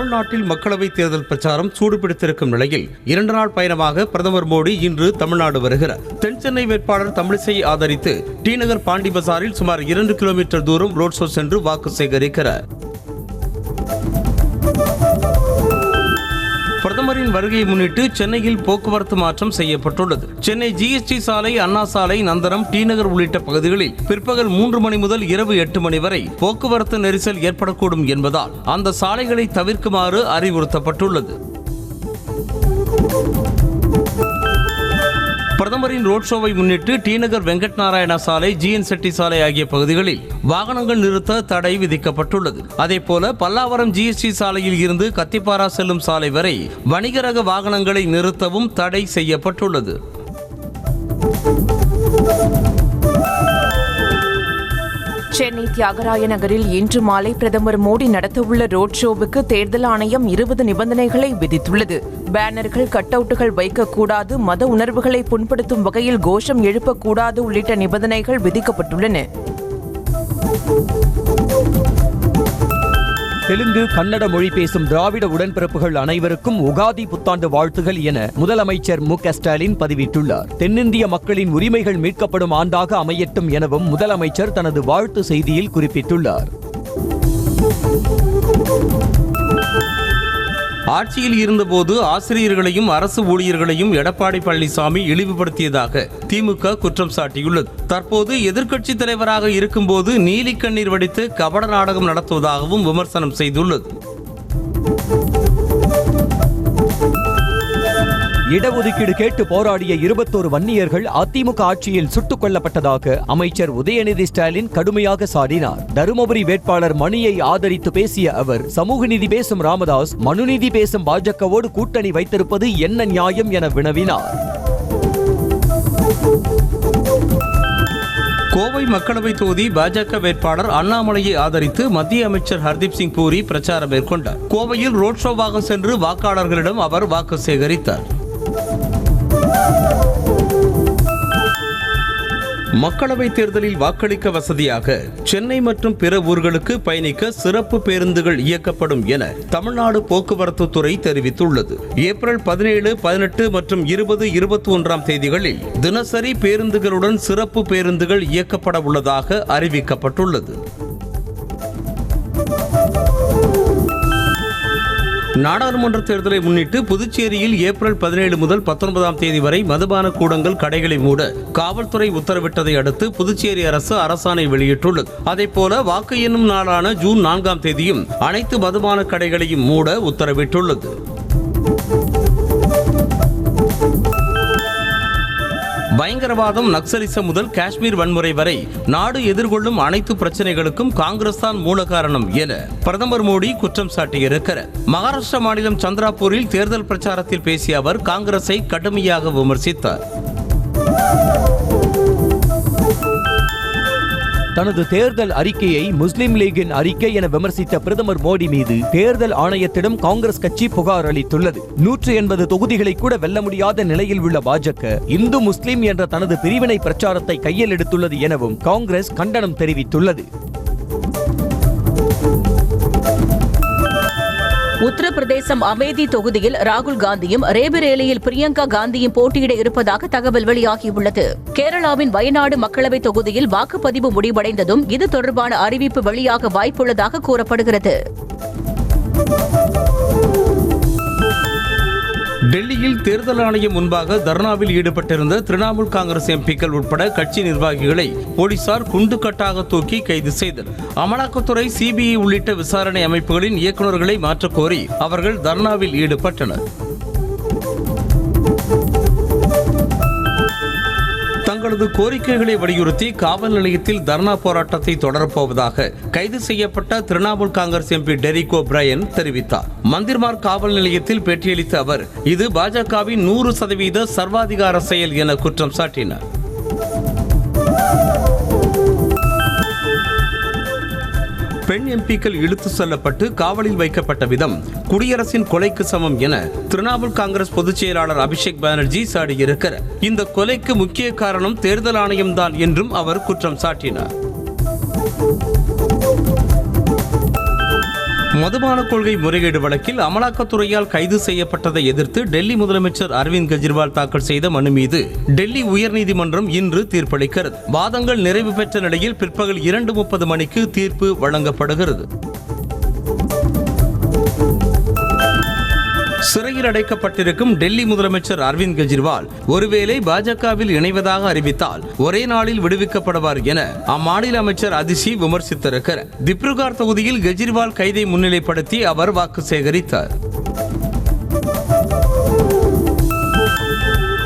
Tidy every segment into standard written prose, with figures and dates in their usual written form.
தமிழ்நாட்டில் மக்களவைத் தேர்தல் பிரச்சாரம் சூடுபிடித்திருக்கும் நிலையில் 2 நாள் பயணமாக பிரதமர் மோடி இன்று தமிழ்நாடு வருகிறார். தென் சென்னை வேட்பாளர் தமிழிசையை ஆதரித்து டி நகர் பாண்டி பசாரில் சுமார் 2 கிலோமீட்டர் தூரம் ரோட் ஷோ சென்று வாக்கு சேகரிக்கிறார். பிரதமரின் வருகையை முன்னிட்டு சென்னையில் போக்குவரத்து மாற்றம் செய்யப்பட்டுள்ளது. சென்னை ஜிஎஸ்டி சாலை, அண்ணா சாலை, நந்தனம், டி நகர் உள்ளிட்ட பகுதிகளில் பிற்பகல் 3 மணி முதல் இரவு 8 மணி வரை போக்குவரத்து நெரிசல் ஏற்படக்கூடும் என்பதால் அந்த சாலைகளை தவிர்க்குமாறு அறிவுறுத்தப்பட்டுள்ளது. பிரதமரின் ரோட் ஷோவை முன்னிட்டு டி நகர் வெங்கட் நாராயணா சாலை, ஜிஎன் செட்டி சாலை ஆகிய பகுதிகளில் வாகனங்கள் நிறுத்த தடை விதிக்கப்பட்டுள்ளது. அதேபோல பல்லாவரம் ஜிஎஸ்டி சாலையில் இருந்து கத்திப்பாரா செல்லும் சாலை வரை வணிக ரக வாகனங்களை நிறுத்தவும் தடை செய்யப்பட்டுள்ளது. சென்னை தியாகராய நகரில் இன்று மாலை பிரதமர் மோடி நடத்தவுள்ள ரோட் ஷோவுக்கு தேர்தல் ஆணையம் 20 நிபந்தனைகளை விதித்துள்ளது. பேனர்கள், கட் அவுட்டுகள் வைக்கக்கூடாது, மத உணர்வுகளை புண்படுத்தும் வகையில் கோஷம் எழுப்பக்கூடாது உள்ளிட்ட நிபந்தனைகள் விதிக்கப்பட்டுள்ளன. தெலுங்கு, கன்னட மொழி பேசும் திராவிட உடன்பிறப்புகள் அனைவருக்கும் உகாதி புத்தாண்டு வாழ்த்துகள் என முதலமைச்சர் மு.க. ஸ்டாலின் பதிவிட்டுள்ளார். தென்னிந்திய மக்களின் உரிமைகள் மீட்கப்படும் ஆண்டாக அமையட்டும் எனவும் முதலமைச்சர் தனது வாழ்த்து செய்தியில் குறிப்பிட்டுள்ளார். ஆட்சியில் இருந்தபோது ஆசிரியர்களையும் அரசு ஊழியர்களையும் எடப்பாடி பழனிசாமி இழிவுபடுத்தியதாக திமுக குற்றம் சாட்டியுள்ளது. தற்போது எதிர்க்கட்சித் தலைவராக இருக்கும்போது நீலி கண்ணீர் வடித்து கபட நாடகம் நடத்துவதாகவும் விமர்சனம் செய்துள்ளது. இடஒதுக்கீடு கேட்டு போராடிய 21 வன்னியர்கள் அதிமுக ஆட்சியில் சுட்டுக் கொல்லப்பட்டதாக அமைச்சர் உதயநிதி ஸ்டாலின் கடுமையாக சாடினார். தருமபுரி வேட்பாளர் மணியை ஆதரித்து பேசிய அவர், சமூக நீதி பேசும் ராமதாஸ் மனுநீதி பேசும் பாஜகவோடு கூட்டணி வைத்திருப்பது என்ன நியாயம் என வினவினார். கோவை மக்களவை தொகுதி பாஜக வேட்பாளர் அண்ணாமலையை ஆதரித்து மத்திய அமைச்சர் ஹர்தீப் சிங் பூரி பிரச்சாரம் மேற்கொண்டார். கோவையில் ரோட் ஷோவாக சென்று வாக்காளர்களிடம் அவர் வாக்கு சேகரித்தார். மக்களவை தேர்தலில் வாக்களிக்க வசதியாக சென்னை மற்றும் பிற ஊர்களுக்கு பயணிக்க சிறப்பு பேருந்துகள் இயக்கப்படும் என தமிழ்நாடு போக்குவரத்து துறை தெரிவித்துள்ளது. ஏப்ரல் 17, 18 மற்றும் 20, 21 தேதிகளில் தினசரி பேருந்துகளுடன் சிறப்பு பேருந்துகள் இயக்கப்பட உள்ளதாக அறிவிக்கப்பட்டுள்ளது. நாடாளுமன்ற தேர்தலை முன்னிட்டு புதுச்சேரியில் ஏப்ரல் 17 முதல் 19 தேதி வரை மதுபான கூடங்கள், கடைகளை மூட காவல்துறை உத்தரவிட்டதை அடுத்து புதுச்சேரி அரசு அரசாணை வெளியிட்டுள்ளது. அதேபோல வாக்கு எண்ணும் நாளான ஜூன் 4 தேதியும் அனைத்து மதுபான கடைகளையும் மூட உத்தரவிட்டுள்ளது. பயங்கரவாதம், நக்சலிசம் முதல் காஷ்மீர் வன்முறை வரை நாடு எதிர்கொள்ளும் அனைத்து பிரச்சனைகளுக்கும் காங்கிரஸ் தான் மூல காரணம் என பிரதமர் மோடி குற்றம் சாட்டியிருக்கிறார். மகாராஷ்டிரா மாநிலம் சந்திராபூரில் தேர்தல் பிரச்சாரத்தில் பேசிய அவர் காங்கிரஸை கடுமையாக விமர்சித்தார். தனது தேர்தல் அறிக்கையை முஸ்லிம் லீகின் அறிக்கை என விமர்சித்த பிரதமர் மோடி மீது தேர்தல் ஆணையத்திடம் காங்கிரஸ் கட்சி புகார் அளித்துள்ளது. 180 தொகுதிகளை கூட வெல்ல முடியாத நிலையில் உள்ள பாஜக இந்து முஸ்லிம் என்ற தனது பிரிவினை பிரச்சாரத்தை கையில் எடுத்துள்ளது எனவும் காங்கிரஸ் கண்டனம் தெரிவித்துள்ளது. உத்தரப்பிரதேசம் அமேதி தொகுதியில் ராகுல் காந்தியும் ரேபரேலியில் பிரியங்கா காந்தியும் போட்டியிட இருப்பதாக தகவல் வெளியாகியுள்ளது. கேரளாவின் வயநாடு மக்களவை தொகுதியில் வாக்குப்பதிவு முடிவடைந்ததும் இது தொடர்பான அறிவிப்பு வெளியாக வாய்ப்புள்ளதாக கூறப்படுகிறது. டெல்லியில் தேர்தல் ஆணையம் முன்பாக தர்ணாவில் ஈடுபட்டிருந்த திரிணாமுல் காங்கிரஸ் எம்பிக்கள் உட்பட கட்சி நிர்வாகிகளை போலீசார் குண்டுக்கட்டாக தூக்கி கைது செய்தனர். அமலாக்கத்துறை, சிபிஐ உள்ளிட்ட விசாரணை அமைப்புகளின் இயக்குநர்களை மாற்றக் கோரி அவர்கள் தர்ணாவில் ஈடுபட்டனர். தங்களது கோரிக்கைகளை வலியுறுத்தி காவல் நிலையத்தில் தர்ணா போராட்டத்தை தொடரப்போவதாக கைது செய்யப்பட்ட திரிணாமுல் காங்கிரஸ் எம்பி டெரிக் ஓ'பிரையன் தெரிவித்தார். மந்திர்மார்க் காவல் நிலையத்தில் பேட்டியளித்த அவர் இது பாஜகவின் 100% சர்வாதிகார செயல் என குற்றம் சாட்டினார். பெண் எம்பிக்கள் இழுத்து செல்லப்பட்டு காவலில் வைக்கப்பட்ட விதம் குடியரசின் கொலைக்கு சமம் என திரிணாமுல் காங்கிரஸ் பொதுச் செயலாளர் அபிஷேக் பானர்ஜி சாடியிருக்கிறார். இந்த கொலைக்கு முக்கிய காரணம் தேர்தல் ஆணையம்தான் என்றும் அவர் குற்றம் சாட்டினார். மதுபான கொள்கை முறைகேடு வழக்கில் அமலாக்கத்துறையால் கைது செய்யப்பட்டதை எதிர்த்து டெல்லி முதலமைச்சர் அரவிந்த் கெஜ்ரிவால் தாக்கல் செய்த மனு மீது டெல்லி உயர்நீதிமன்றம் இன்று தீர்ப்பளிக்கிறது. வாதங்கள் நிறைவு பெற்ற நிலையில் பிற்பகல் 2:30 மணிக்கு தீர்ப்பு வழங்கப்படுகிறது. சிறையில் அடைக்கப்பட்டிருக்கும் டெல்லி முதலமைச்சர் அரவிந்த் கெஜ்ரிவால் ஒருவேளை பாஜகவில் இணைவதாக அறிவித்தால் ஒரே நாளில் விடுவிக்கப்படுவார் என அம்மாநில அமைச்சர் அதிஷி விமர்சித்திருக்கிறார். திப்ருகார் தொகுதியில் கெஜ்ரிவால் கைதை முன்னிலைப்படுத்தி அவர் வாக்கு சேகரித்தார்.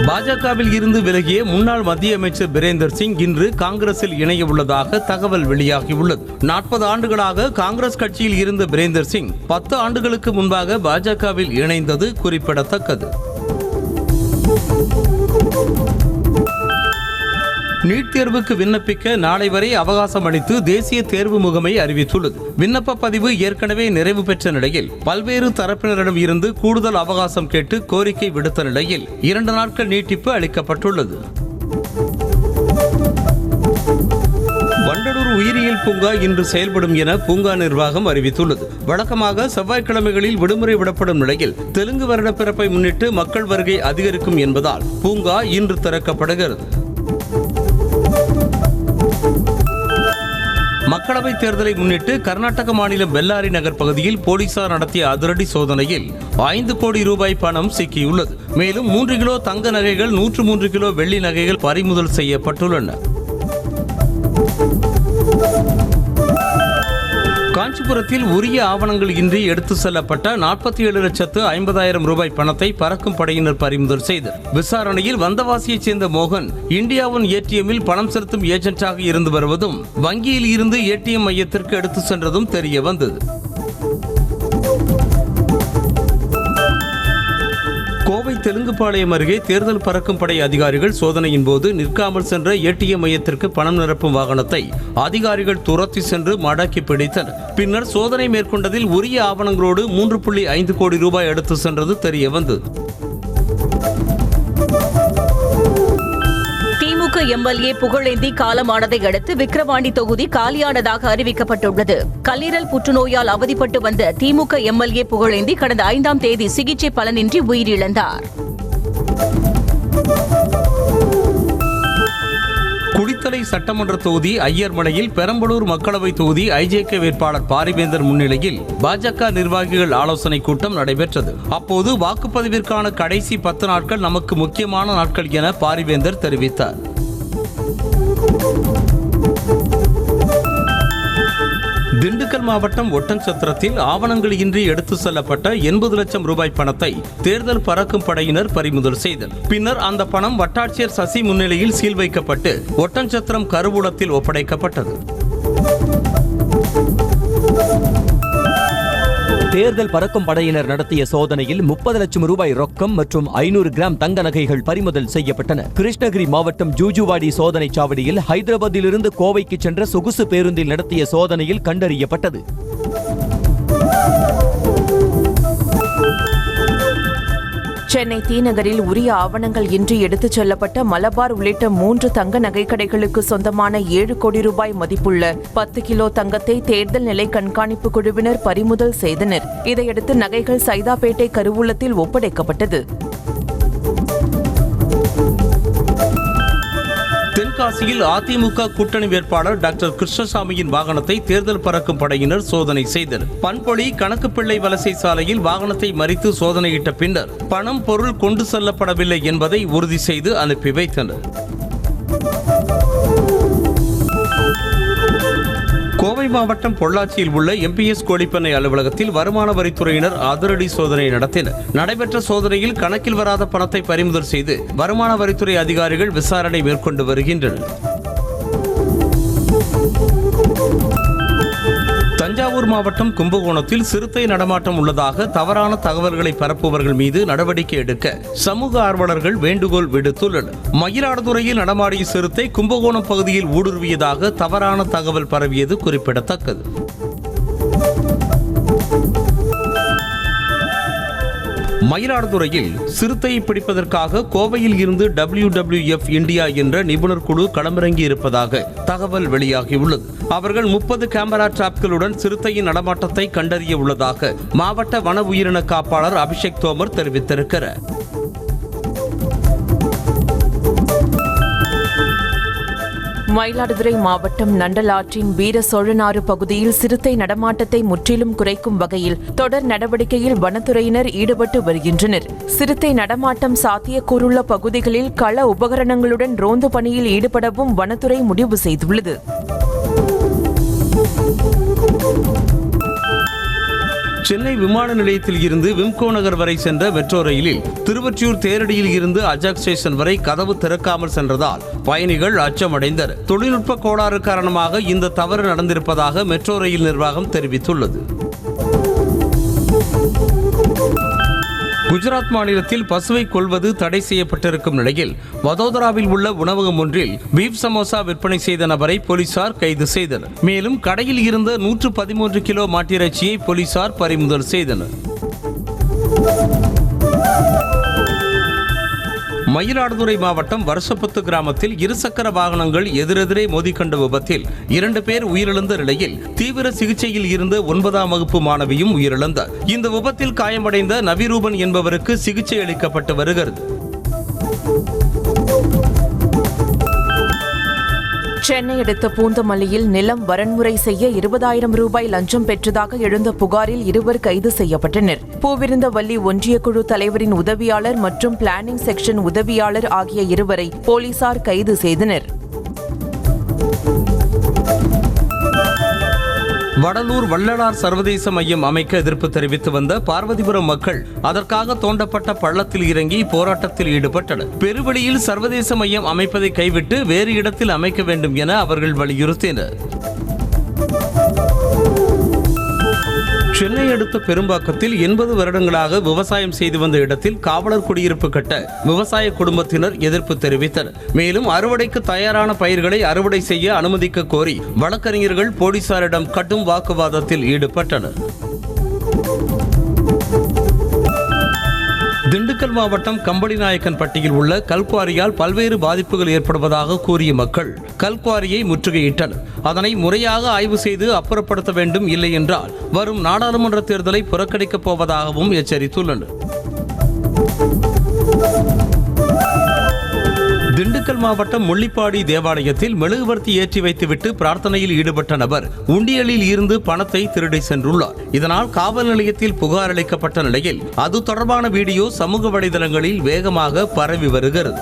பாஜகவில் இருந்து விலகிய முன்னாள் மத்திய அமைச்சர் பிரேந்தர் சிங் இன்று காங்கிரஸில் இணைய உள்ளதாக தகவல் வெளியாகியுள்ளது. 40 ஆண்டுகளாக காங்கிரஸ் கட்சியில் இருந்த பிரேந்தர் சிங் 10 ஆண்டுகளுக்கு முன்பாக பாஜகவில் இணைந்தது குறிப்பிடத்தக்கது. நீட் தேர்வுக்கு விண்ணப்பிக்க நாளை வரை அவகாசம் அளித்து தேசிய தேர்வு முகமை அறிவித்துள்ளது. விண்ணப்ப பதிவு ஏற்கனவே நிறைவு பெற்ற நிலையில் பல்வேறு தரப்பினரிடம் இருந்து கூடுதல் அவகாசம் கேட்டு கோரிக்கை விடுத்த நிலையில் 2 நாட்கள் நீட்டிப்பு அளிக்கப்பட்டுள்ளது. வண்டலூர் உயிரியல் பூங்கா இன்று செயல்படும் என பூங்கா நிர்வாகம் அறிவித்துள்ளது. வழக்கமாக செவ்வாய்க்கிழமைகளில் விடுமுறை விடப்படும் நிலையில் தெலுங்கு வருட பிறப்பை முன்னிட்டு மக்கள் வருகை அதிகரிக்கும் என்பதால் பூங்கா இன்று திறக்கப்படுகிறது. மக்களவைத் தேர்தலை முன்னிட்டு கர்நாடக மாநிலம் பெல்லாரி நகர் பகுதியில் போலீசார் நடத்திய அதிரடி சோதனையில் 5 கோடி ரூபாய் பணம் சிக்கியுள்ளது. மேலும் 3 கிலோ தங்க நகைகள், 103 கிலோ வெள்ளி நகைகள் பறிமுதல் செய்யப்பட்டுள்ளன. காஞ்சிபுரத்தில் உரிய ஆவணங்கள் இன்றி எடுத்து செல்லப்பட்ட 47,50,000 ரூபாய் பணத்தை பறக்கும் படையினர் பறிமுதல் செய்தனர். விசாரணையில் வந்தவாசியைச் சேர்ந்த மோகன் இந்தியாவின் ஏடிஎம்மில் பணம் செலுத்தும் ஏஜென்ட்டாக இருந்து வருவதும் வங்கியில் இருந்து ஏடிஎம் மையத்திற்கு எடுத்து சென்றதும் தெரிய வந்தது. கோவை தெலுங்குபாளையம் அருகே தேர்தல் பறக்கும் படை அதிகாரிகள் சோதனையின் போது நிற்காமல் சென்ற ஏடிஎம் மையத்திற்கு பணம் நிரப்பும் வாகனத்தை அதிகாரிகள் துரத்தி சென்று மடக்கி பிடித்தனர். பின்னர் சோதனை மேற்கொண்டதில் உரிய ஆவணங்களோடு 3.5 கோடி ரூபாய் எடுத்து சென்றது தெரிய வந்தது. திமுக எம்எல்ஏ புகழேந்தி காலமானதை அடுத்து விக்கிரவாண்டி தொகுதி காலியானதாக அறிவிக்கப்பட்டுள்ளது. கல்லீரல் புற்றுநோயால் அவதிப்பட்டு வந்த திமுக எம்எல்ஏ புகழேந்தி கடந்த 5ஆம் தேதி சிகிச்சை பலனின்றி உயிரிழந்தார். குளித்தலை சட்டமன்ற தொகுதி ஐயர்மலையில் பெரம்பலூர் மக்களவை தொகுதி ஐஜேகே வேட்பாளர் பாரிவேந்தர் முன்னிலையில் பாஜக நிர்வாகிகள் ஆலோசனை கூட்டம் நடைபெற்றது. அப்போது வாக்குப்பதிவிற்கான கடைசி 10 நாட்கள் நமக்கு முக்கியமான நாட்கள் என பாரிவேந்தர் தெரிவித்தார். திண்டுக்கல் மாவட்டம் ஒட்டன்சத்திரத்தில் ஆவணங்கள் இன்றி எடுத்து செல்லப்பட்ட 80 லட்சம் ரூபாய் பணத்தை தேர்தல் பறக்கும் படையினர் பறிமுதல் செய்தனர். பின்னர் அந்த பணம் வட்டாட்சியர் சசி முன்னிலையில் சீல் வைக்கப்பட்டு ஒட்டன்சத்திரம் கருவூலத்தில் ஒப்படைக்கப்பட்டது. தேர்தல் பறக்கும் படையினர் நடத்திய சோதனையில் 30 லட்சம் ரூபாய் ரொக்கம் மற்றும் 500 கிராம் தங்க நகைகள் பறிமுதல் செய்யப்பட்டன. கிருஷ்ணகிரி மாவட்டம் ஜூஜுவாடி சோதனை சாவடியில் ஹைதராபாத்திலிருந்து கோவைக்கு சென்ற சொகுசு பேருந்தில் நடத்திய சோதனையில் கண்டறியப்பட்டது. சென்னை தீநகரில் உரிய ஆவணங்கள் இன்றி எடுத்துச் செல்லப்பட்ட மலபார் உள்ளிட்ட 3 தங்க நகைக்கடைகளுக்கு சொந்தமான 7 கோடி ரூபாய் மதிப்புள்ள 10 கிலோ தங்கத்தை தேர்தல் நிலை கண்காணிப்பு குழுவினர் பறிமுதல் செய்தனர். இதையடுத்து நகைகள் சைதாப்பேட்டை கருவூலத்தில் ஒப்படைக்கப்பட்டது. தென்காசியில் அதிமுக கூட்டணி வேட்பாளர் டாக்டர் கிருஷ்ணசாமியின் வாகனத்தை தேர்தல் பறக்கும் படையினர் சோதனை செய்தனர். பண்பொழி கணக்குப்பிள்ளை வலசை சாலையில் வாகனத்தை மறித்து சோதனையிட்ட பின்னர் பணம் பொருள் கொண்டு செல்லப்படவில்லை என்பதை உறுதி செய்து அனுப்பி வைத்தனர். கோவை மாவட்டம் பொள்ளாச்சியில் உள்ள எம்பிஎஸ் கோழிப்பண்ணை அலுவலகத்தில் வருமான வரித்துறையினர் அதிரடி சோதனை நடத்தினர். நடைபெற்ற சோதனையில் கணக்கில் வராத பணத்தை பறிமுதல் செய்து வருமான வரித்துறை அதிகாரிகள் விசாரணை மேற்கொண்டு வருகின்றனர். தஞ்சாவூர் மாவட்டம் கும்பகோணத்தில் சிறுத்தை நடமாட்டம் உள்ளதாக தவறான தகவல்களை பரப்புபவர்கள் மீது நடவடிக்கை எடுக்க சமூக ஆர்வலர்கள் வேண்டுகோள் விடுத்துள்ளனர். மயிலாடுதுறையில் நடமாடிய சிறுத்தை கும்பகோணம் பகுதியில் ஊடுருவியதாக தவறான தகவல் பரவியது குறிப்பிடத்தக்கது. மயிலாடுதுறையில் சிறுத்தையை பிடிப்பதற்காக கோவையில் இருந்து WWF இந்தியா என்ற நிபுணர் குழு களமிறங்கி இருப்பதாக தகவல் வெளியாகியுள்ளது. அவர்கள் 30 கேமரா டிராப்களுடன் சிறுத்தையின் நடமாட்டத்தை கண்டறிய உள்ளதாக மாவட்ட வன உயிரின காப்பாளர் அபிஷேக் தோமர் தெரிவித்திருக்கிறார். மயிலாடுதுறை மாவட்டம் நண்டலாற்றின் வீர சோழனாறு பகுதியில் சிறுத்தை நடமாட்டத்தை முற்றிலும் குறைக்கும் வகையில் தொடர் நடவடிக்கையில் வனத்துறையினர் ஈடுபட்டு வருகின்றனர். சிறுத்தை நடமாட்டம் சாத்தியக்கூறுள்ள பகுதிகளில் கள உபகரணங்களுடன் ரோந்து பணியில் ஈடுபடவும் வனத்துறை முடிவு செய்துள்ளது. சென்னை விமான நிலையத்தில் இருந்து விம்கோ நகர் வரை சென்ற மெட்ரோ ரயிலில் திருவொற்றியூர் தேரடியில் இருந்து அஜாக் ஸ்டேஷன் வரை கதவு திறக்காமல் சென்றதால் பயணிகள் அச்சமடைந்தனர். தொழில்நுட்ப கோளாறு காரணமாக இந்த தவறு நடந்திருப்பதாக மெட்ரோ ரயில் நிர்வாகம் தெரிவித்துள்ளது. குஜராத் மாநிலத்தில் பசுவை கொல்வது தடை செய்யப்பட்டிருக்கும் நிலையில் வதோதராவில் உள்ள உணவகம் ஒன்றில் பீப் சமோசா விற்பனை செய்த நபரை போலீசார் கைது செய்தனர். மேலும் கடையில் இருந்த 113 கிலோ மாட்டிறைச்சியை போலீசார் பறிமுதல் செய்தனர். மயிலாடுதுறை மாவட்டம் வருஷப்பத்து கிராமத்தில் இருசக்கர வாகனங்கள் எதிரெதிரே மோதிக்கொண்ட விபத்தில் 2 பேர் உயிரிழந்த நிலையில் தீவிர சிகிச்சையில் இருந்த 9ஆம் வகுப்பு மாணவியும் உயிரிழந்தார். இந்த விபத்தில் காயமடைந்த நவிரூபன் என்பவருக்கு சிகிச்சை அளிக்கப்பட்டு வருகிறது. சென்னை அடுத்த பூந்தமல்லியில் நிலம் வரன்முறை செய்ய 20,000 ரூபாய் லஞ்சம் பெற்றதாக எழுந்த புகாரில் 2 கைது செய்யப்பட்டனர். பூவிருந்தவல்லி ஒன்றிய குழு தலைவரின் உதவியாளர் மற்றும் பிளானிங் செக்ஷன் உதவியாளர் ஆகிய 2 போலீசார் கைது செய்தனர். வடலூர் வள்ளலார் சர்வதேச மையம் அமைக்க எதிர்ப்பு தெரிவித்து வந்த பார்வதிபுரம் மக்கள் அதற்காக தோண்டப்பட்ட பள்ளத்தில் இறங்கி போராட்டத்தில் ஈடுபட்டனர். பெருவெளியில் சர்வதேச மையம் அமைப்பதை கைவிட்டு வேறு இடத்தில் அமைக்க வேண்டும் என அவர்கள் வலியுறுத்தினர். சென்னை அடுத்த பெரும்பாக்கத்தில் 80 வருடங்களாக விவசாயம் செய்து வந்த இடத்தில் காவலர் குடியிருப்பு கட்ட விவசாய குடும்பத்தினர் எதிர்ப்பு தெரிவித்தனர். மேலும் அறுவடைக்கு தயாரான பயிர்களை அறுவடை செய்ய அனுமதிக்க கோரி வழக்கறிஞர்கள் போலீசாரிடம் கடும் வாக்குவாதத்தில் ஈடுபட்டனர். திண்டுக்கல் மாவட்டம் கம்பளிநாயக்கன்பட்டியில் உள்ள கல்குவாரியால் பல்வேறு பாதிப்புகள் ஏற்படுவதாக கூறிய மக்கள் கல்குவாரியை முற்றுகையிட்டனர். அதனை முறையாக ஆய்வு செய்து அப்புறப்படுத்த வேண்டும், இல்லை என்றால் வரும் நாடாளுமன்ற தேர்தலை புறக்கணிக்கப் போவதாகவும் எச்சரித்துள்ளனர். திண்டுக்கல் மாவட்டம் முள்ளிப்பாடி தேவாலயத்தில் மெழுகுவர்த்தி ஏற்றி வைத்துவிட்டு பிரார்த்தனையில் ஈடுபட்ட நபர் உண்டியலில் இருந்து பணத்தை திருடி சென்றுள்ளார். இதனால் காவல் நிலையத்தில் புகார் அளிக்கப்பட்ட நிலையில் அது தொடர்பான வீடியோ சமூக வலைதளங்களில் வேகமாக பரவி வருகிறது.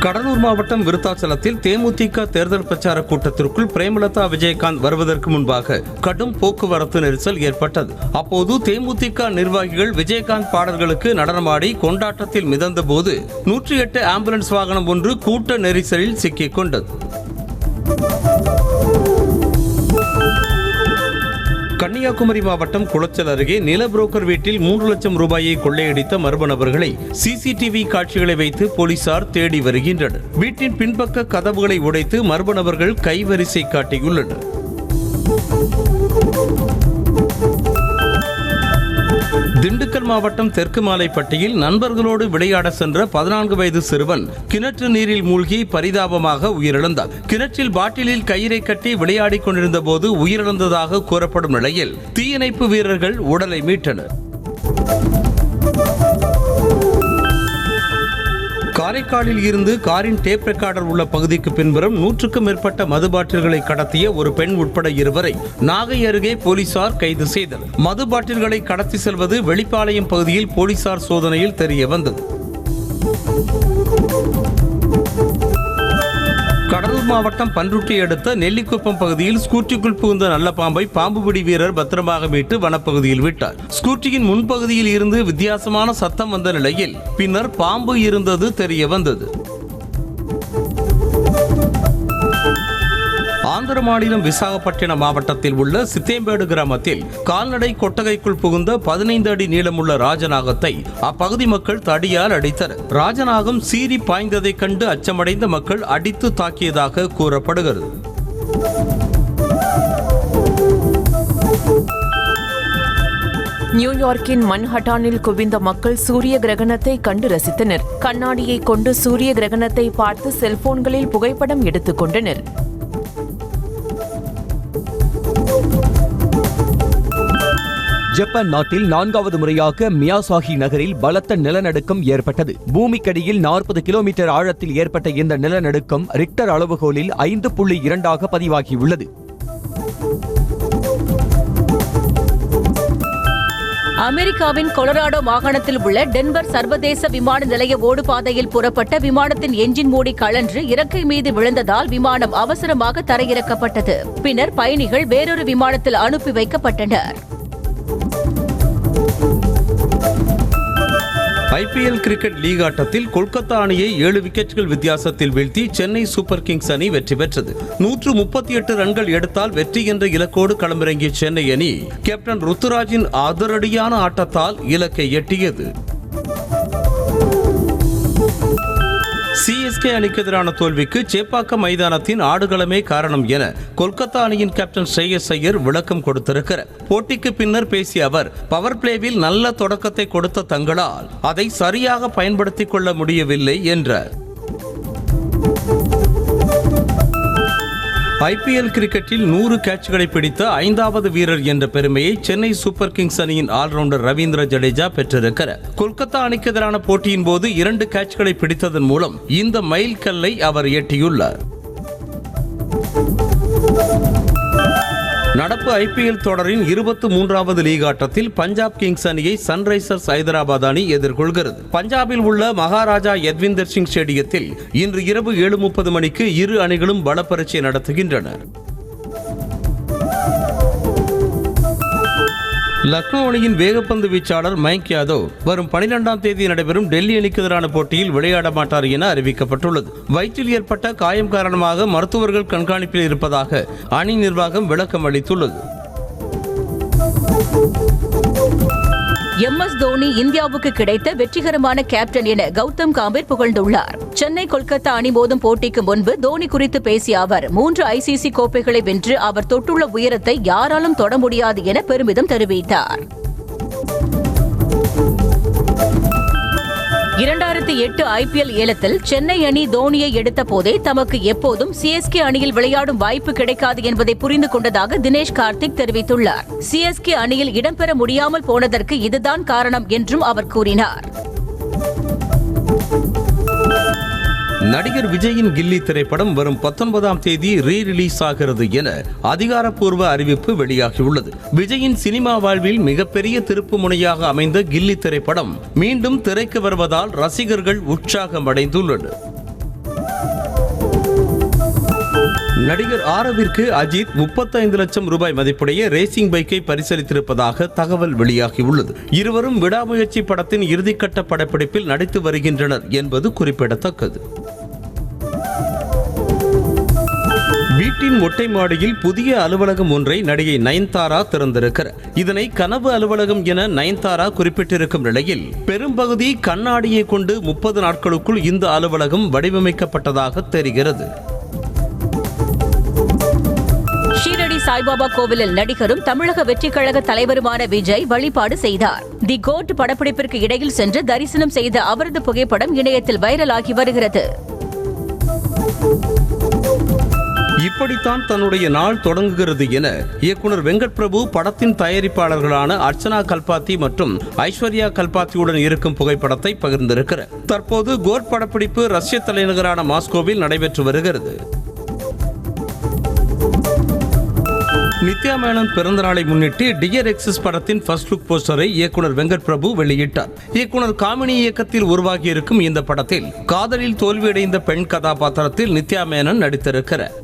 கடலூர் மாவட்டம் விருத்தாச்சலத்தில் தேமுதிக தேர்தல் பிரச்சார கூட்டத்திற்குள் பிரேமலதா விஜயகாந்த் வருவதற்கு முன்பாக கடும் போக்குவரத்து நெரிசல் ஏற்பட்டது. அப்போது தேமுதிக நிர்வாகிகள் விஜயகாந்த் பாடல்களுக்கு நடனமாடி கொண்டாட்டத்தில் மிதந்த போது 108 ஆம்புலன்ஸ் வாகனம் ஒன்று கூட்ட நெரிசலில் சிக்கிக் கொண்டது. கன்னியாகுமரி மாவட்டம் குளச்சல் அருகே நில புரோக்கர் வீட்டில் 3 லட்சம் ரூபாயை கொள்ளையடித்த மர்ம நபர்களை CCTV காட்சிகளை வைத்து போலீசார் தேடி வருகின்றனர். வீட்டின் பின்பக்க கதவுகளை உடைத்து மர்ம நபர்கள் கைவரிசை காட்டியுள்ளனர். திண்டுக்கல் மாவட்டம் தெற்கு மாலைப்பட்டியில் நண்பர்களோடு விளையாட சென்ற 14 வயது சிறுவன் கிணற்று நீரில் மூழ்கி பரிதாபமாக உயிரிழந்தார். கிணற்றில் பாட்டிலில் கயிறை கட்டி விளையாடிக் கொண்டிருந்த போது உயிரிழந்ததாக கூறப்படும் நிலையில் தீயணைப்பு வீரர்கள் உடலை மீட்டனர். காரைக்காலில் இருந்து காரின் டேப் ரெக்கார்டர் உள்ள பகுதிக்கு பின்புறம் 100க்கும் மேற்பட்ட மது பாட்டில்களை கடத்திய ஒரு பெண் உட்பட 2 நாகை அருகே போலீசார் கைது செய்தனர். மது பாட்டில்களை கடத்தி செல்வது வெளிப்பாளையம் பகுதியில் போலீசார் சோதனையில் தெரிய வந்தது. கடலூர் மாவட்டம் பன்ருட்டி அடுத்த நெல்லிக்குப்பம் பகுதியில் ஸ்கூட்டிக்குள் புகுந்த நல்ல பாம்பை பாம்புபிடி வீரர் பத்திரமாக மீட்டு வனப்பகுதியில் விட்டார். ஸ்கூட்டியின் முன்பகுதியில் இருந்து வித்தியாசமான சத்தம் வந்த நிலையில் பின்னர் பாம்பு இருந்தது தெரிய வந்தது. ஆந்திர மாநிலம் விசாகப்பட்டினம் மாவட்டத்தில் உள்ள சித்தேம்பேடு கிராமத்தில் கால்நடை கொட்டகைக்குள் புகுந்த 15 அடி நீளமுள்ள ராஜநாகத்தை அப்பகுதி மக்கள் தடியால் அடித்தனர். ராஜநாகம் சீறி பாய்ந்ததைக் கண்டு அச்சமடைந்த மக்கள் அடித்து தாக்கியதாக கூறப்படுகிறது. நியூயார்க்கின் மன்ஹட்டானில் குவிந்த மக்கள் சூரிய கிரகணத்தை கண்டு ரசித்தனர். கண்ணாடியை கொண்டு சூரிய கிரகணத்தை பார்த்து செல்போன்களில் புகைப்படம் எடுத்துக் கொண்டனர். ஜப்பான் நாட்டில் 4வது முறையாக மியாசாகி நகரில் பலத்த நிலநடுக்கம் ஏற்பட்டது. பூமிக்கடியில் 40 கிலோமீட்டர் ஆழத்தில் ஏற்பட்ட இந்த நிலநடுக்கம் ரிக்டர் அளவுகோலில் 5.2 பதிவாகியுள்ளது. அமெரிக்காவின் கொலராடோ மாகாணத்தில் உள்ள டென்வர் சர்வதேச விமான நிலைய ஓடுபாதையில் புறப்பட்ட விமானத்தின் என்ஜின் மூடி கழன்று இறக்கை மீது விழுந்ததால் விமானம் அவசரமாக தரையிறக்கப்பட்டது. பின்னர் பயணிகள் வேறொரு விமானத்தில் அனுப்பி வைக்கப்பட்டனர். ஐபிஎல் கிரிக்கெட் லீக் ஆட்டத்தில் கொல்கத்தா அணியை 7 விக்கெட்டுகள் வித்தியாசத்தில் வீழ்த்தி சென்னை சூப்பர் கிங்ஸ் அணி வெற்றி பெற்றது. 138 ரன்கள் எடுத்தால் வெற்றி என்ற இலக்கோடு களமிறங்கிய சென்னை அணி கேப்டன் ருத்துராஜின் அதிரடியான ஆட்டத்தால் இலக்கை எட்டியது. சிஎஸ்கே அணிக்கு எதிரான தோல்விக்கு சேப்பாக்கம் மைதானத்தின் ஆடுகளமே காரணம் என கொல்கத்தா அணியின் கேப்டன் ஸ்ரேயஸ் ஐயர் விளக்கம் கொடுத்திருக்கிறார். போட்டிக்கு பின்னர் பேசிய அவர், பவர் பிளேவில் நல்ல தொடக்கத்தை கொடுத்த தங்களால் அதை சரியாக பயன்படுத்திக் கொள்ள முடியவில்லை என்றார். ஐபிஎல் கிரிக்கெட்டில் 100 கேட்ச்களை பிடித்த 5வது வீரர் என்ற பெருமையை சென்னை சூப்பர் கிங்ஸ் அணியின் ஆல்ரவுண்டர் ரவீந்திர ஜடேஜா பெற்றிருக்கிறார். கொல்கத்தா அணிக்கு எதிரான போட்டியின் போது 2 கேட்ச்களை பிடித்ததன் மூலம் இந்த மைல்கல்லை அவர் எட்டியுள்ளார். நடப்பு ஐபிஎல் தொடரின் 23வது லீக் ஆட்டத்தில் பஞ்சாப் கிங்ஸ் அணியை சன்ரைசர்ஸ் ஹைதராபாத் அணி எதிர்கொள்கிறது. பஞ்சாபில் உள்ள மகாராஜா யத்விந்தர் சிங் ஸ்டேடியத்தில் இன்று இரவு 7:30 மணிக்கு இரு அணிகளும் பலப்பரீட்சை நடத்துகின்றன. லக்னோ அணியின் வேகப்பந்து வீச்சாளர் மயங்க் யாதவ் வரும் 12ஆம் தேதி நடைபெறும் டெல்லி அணிக்கு எதிரான போட்டியில் விளையாட மாட்டார் என அறிவிக்கப்பட்டுள்ளது. வயிற்றில் ஏற்பட்ட காயம் காரணமாக மருத்துவர்கள் கண்காணிப்பில் இருப்பதாக அணி நிர்வாகம் விளக்கம் அளித்துள்ளது. MS தோனி இந்தியாவுக்கு கிடைத்த வெற்றிகரமான கேப்டன் என கௌதம் கம்பீர் புகழ்ந்துள்ளார். சென்னை கொல்கத்தா அணி மோதும் போட்டிக்கு முன்பு தோனி குறித்து பேசிய அவர் 3 ICC கோப்பைகளை வென்று அவர் தொட்டுள்ள உயரத்தை யாராலும் தொட முடியாது என பெருமிதம் தெரிவித்தார். 2008 ஐபிஎல் ஏலத்தில் சென்னை அணி தோனியை எடுத்த போதே தமக்கு எப்போதும் சிஎஸ்கே அணியில் விளையாடும் வாய்ப்பு கிடைக்காது என்பதை புரிந்து கொண்டதாக தினேஷ் கார்த்திக் தெரிவித்துள்ளார். சிஎஸ்கே அணியில் இடம்பெற முடியாமல் போனதற்கு இதுதான் காரணம் என்றும் அவர் கூறினார். நடிகர் விஜயின் கில்லி திரைப்படம் வரும் 19ஆம் தேதி ரீ-ரிலீஸ் ஆகிறது என அதிகாரப்பூர்வ அறிவிப்பு வெளியாகியுள்ளது. விஜயின் சினிமா வாழ்வில் மிகப்பெரிய திருப்பு முனையாக அமைந்த கில்லி திரைப்படம் மீண்டும் திரைக்கு வருவதால் ரசிகர்கள் உற்சாகம் அடைந்துள்ளனர். நடிகர் ஆரவிற்கு அஜித் 35 லட்சம் ரூபாய் மதிப்புடைய ரேசிங் பைக்கை பரிசளித்திருப்பதாக தகவல் வெளியாகியுள்ளது. இருவரும் விடாமுயற்சி படத்தின் இறுதிக்கட்ட படப்பிடிப்பில் நடித்து வருகின்றனர் என்பது குறிப்பிடத்தக்கது. வீட்டின் மொட்டை மாடியில் புதிய அலுவலகம் ஒன்றை நடிகை நயன்தாரா திறந்திருக்கிறார். இதனை கனவு அலுவலகம் என நயன்தாரா குறிப்பிட்டிருக்கும் நிலையில் பெரும்பகுதி கண்ணாடியை கொண்டு 30 நாட்களுக்குள் இந்த அலுவலகம் வடிவமைக்கப்பட்டதாக தெரிகிறது. ஷீரடி சாய்பாபா கோவிலில் நடிகரும் தமிழக வெற்றிக் கழக தலைவருமான விஜய் வழிபாடு செய்தார். தி கோட் படப்பிடிப்பிற்கு இடையில் சென்று தரிசனம் செய்த அவரது புகைப்படம் இணையத்தில் வைரலாகி வருகிறது. இப்படித்தான் தன்னுடைய நாள் தொடங்குகிறது என இயக்குனர் வெங்கட் பிரபு படத்தின் தயாரிப்பாளர்களான அர்ச்சனா கல்பாத்தி மற்றும் ஐஸ்வர்யா கல்பாத்தியுடன் இருக்கும் புகைப்படத்தை பகிர்ந்திருக்கிறார். தற்போது கோட் படப்பிடிப்பு ரஷ்ய தலைநகரான மாஸ்கோவில் நடைபெற்று வருகிறது. நித்யா மேனன் பிறந்த நாளை முன்னிட்டு டியர் எக்ஸஸ் படத்தின் ஃபர்ஸ்ட் லுக் போஸ்டரை இயக்குனர் வெங்கட் பிரபு வெளியிட்டார். இயக்குனர் காமினி இயக்கத்தில் உருவாகி இருக்கும் இந்த படத்தில் காதலில் தோல்வியடைந்த பெண் கதாபாத்திரத்தில் நித்யா மேனன் நடித்திருக்கிறார்.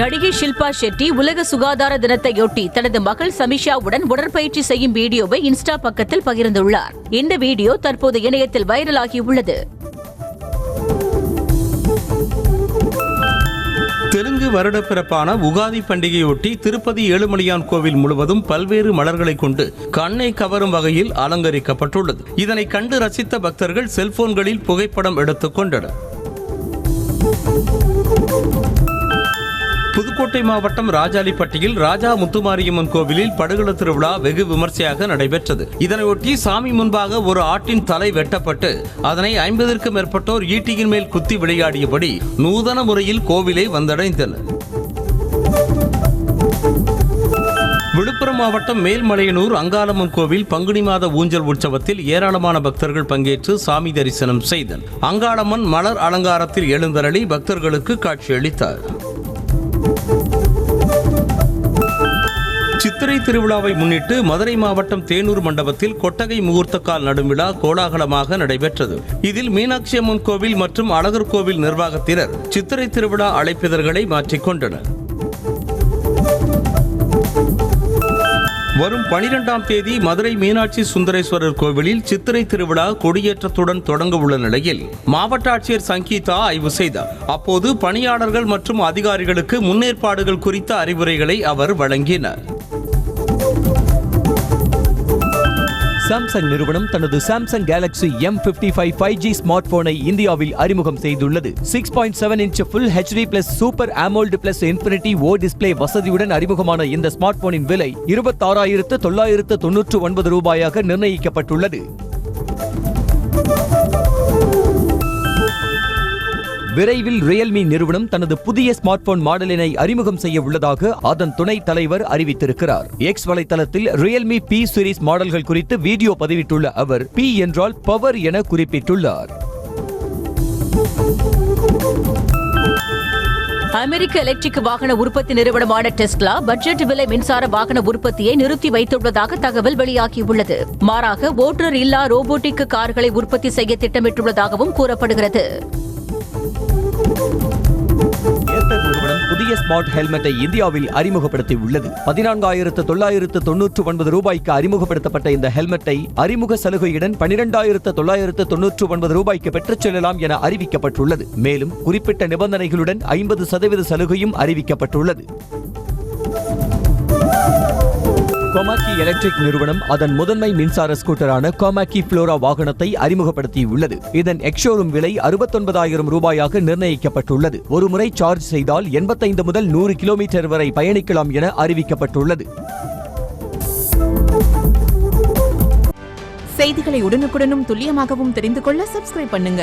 நடிகை ஷில்பா ஷெட்டி உலக சுகாதார தினத்தையொட்டி தனது மகள் சமிஷாவுடன் உடற்பயிற்சி செய்யும் வீடியோவை இன்ஸ்டா பக்கத்தில் பகிர்ந்துள்ளார். இந்த வீடியோ தற்போது இணையத்தில் வைரலாகியுள்ளது. தெலுங்கு வருடப்பிறப்பான உகாதி பண்டிகையொட்டி திருப்பதி ஏழுமலையான் கோவில் முழுவதும் பல்வேறு மலர்களை கொண்டு கண்ணை கவரும் வகையில் அலங்கரிக்கப்பட்டுள்ளது. இதனை கண்டு ரசித்த பக்தர்கள் செல்போன்களில் புகைப்படம் எடுத்துக் கொண்டனர். புதுக்கோட்டை மாவட்டம் ராஜாளிப்பட்டியில் ராஜா முத்துமாரியம்மன் கோவிலில் படுகள திருவிழா வெகு விமர்சையாக நடைபெற்றது. இதனையொட்டி சாமி முன்பாக ஒரு ஆட்டின் தலை வெட்டப்பட்டு அதனை 50க்கும் மேற்பட்டோர் ஈட்டியின் மேல் குத்தி விளையாடியபடி நூதன முறையில் கோவிலை வந்தடைந்தனர். விழுப்புரம் மாவட்டம் மேல்மலையனூர் அங்காளம்மன் கோவில் பங்குனி மாத ஊஞ்சல் உற்சவத்தில் ஏராளமான பக்தர்கள் பங்கேற்று சாமி தரிசனம் செய்தனர். அங்காளம்மன் மலர் அலங்காரத்தில் எழுந்தருளி பக்தர்களுக்கு காட்சியளித்தார். சித்திரை திருவிழாவை முன்னிட்டு மதுரை மாவட்டம் தேனூர் மண்டபத்தில் கொட்டகை முகூர்த்தக்கால் நடும் விழா கோலாகலமாக நடைபெற்றது. இதில் மீனாட்சி அம்மன் கோவில் மற்றும் அழகர் கோவில் நிர்வாகத்தினர் சித்திரை திருவிழா அழைப்பிதழ்களை மாற்றிக்கொண்டனர். வரும் 12ஆம் தேதி மதுரை மீனாட்சி சுந்தரேஸ்வரர் கோவிலில் சித்திரை திருவிழா கொடியேற்றத்துடன் தொடங்க உள்ள நிலையில் மாவட்ட ஆட்சியர் சங்கீதா ஆய்வு செய்தார். அப்போது பணியாளர்கள் மற்றும் அதிகாரிகளுக்கு முன்னேற்பாடுகள் குறித்த அறிவுரைகளை அவர் வழங்கினார். சாம்சங் நிறுவனம் தனது Samsung Galaxy M55 5G smart போனை இந்தியாவில் அறிமுகம் செய்துள்ளது. 6.7 inch full HD plus super AMOLED plus infinity O display வசதியுடன் அறிமுகமான இந்த ஸ்மார்ட் போனின் விலை 26,999 ரூபாயாக நிர்ணயிக்கப்பட்டுள்ளது. விரைவில் ரியல்மி நிறுவனம் தனது புதிய ஸ்மார்ட் போன் மாடலினை அறிமுகம் செய்ய உள்ளதாக அதன் துணைத் தலைவர் அறிவித்திருக்கிறார். எக்ஸ் வலைத்தளத்தில் ரியல்மி P சீரிஸ் மாடல்கள் குறித்து வீடியோ பதிவிட்டுள்ள அவர் P என்றால் பவர் என குறிப்பிட்டுள்ளார். அமெரிக்க எலக்ட்ரிக் வாகன உற்பத்தி நிறுவனமான டெஸ்லா பட்ஜெட் விலை மின்சார வாகன உற்பத்தியை நிறுத்தி வைத்துள்ளதாக தகவல் வெளியாகியுள்ளது. மாறாக ஓட்டுநர் இல்லா ரோபோட்டிக் கார்களை உற்பத்தி செய்ய திட்டமிட்டுள்ளதாகவும் கூறப்படுகிறது. ஏர்டெல் நிறுவனம் புதிய ஸ்மார்ட் ஹெல்மெட்டை இந்தியாவில் அறிமுகப்படுத்தியுள்ளது. 14,999 ரூபாய்க்கு அறிமுகப்படுத்தப்பட்ட இந்த ஹெல்மெட்டை அறிமுக சலுகையுடன் 12,999 ரூபாய்க்கு பெற்றுச் செல்லலாம் என அறிவிக்கப்பட்டுள்ளது. மேலும் குறிப்பிட்ட நிபந்தனைகளுடன் 50% சலுகையும் அறிவிக்கப்பட்டுள்ளது. கோமாக்கி எலக்ட்ரிக் நிறுவனம் அதன் முதன்மை மின்சார ஸ்கூட்டரான கோமாக்கி ஃப்ளோரா வாகனத்தை அறிமுகப்படுத்தியுள்ளது. இதன் எக்ஸ்ஷோரூம் விலை 69,000 ரூபாயாக நிர்ணயிக்கப்பட்டுள்ளது. ஒருமுறை சார்ஜ் செய்தால் 85 முதல் 100 கிலோமீட்டர் வரை பயணிக்கலாம் என அறிவிக்கப்பட்டுள்ளது. செய்திகளை உடனுக்குடனும் துல்லியமாகவும் தெரிந்து கொள்ள சப்ஸ்கிரைப் பண்ணுங்க.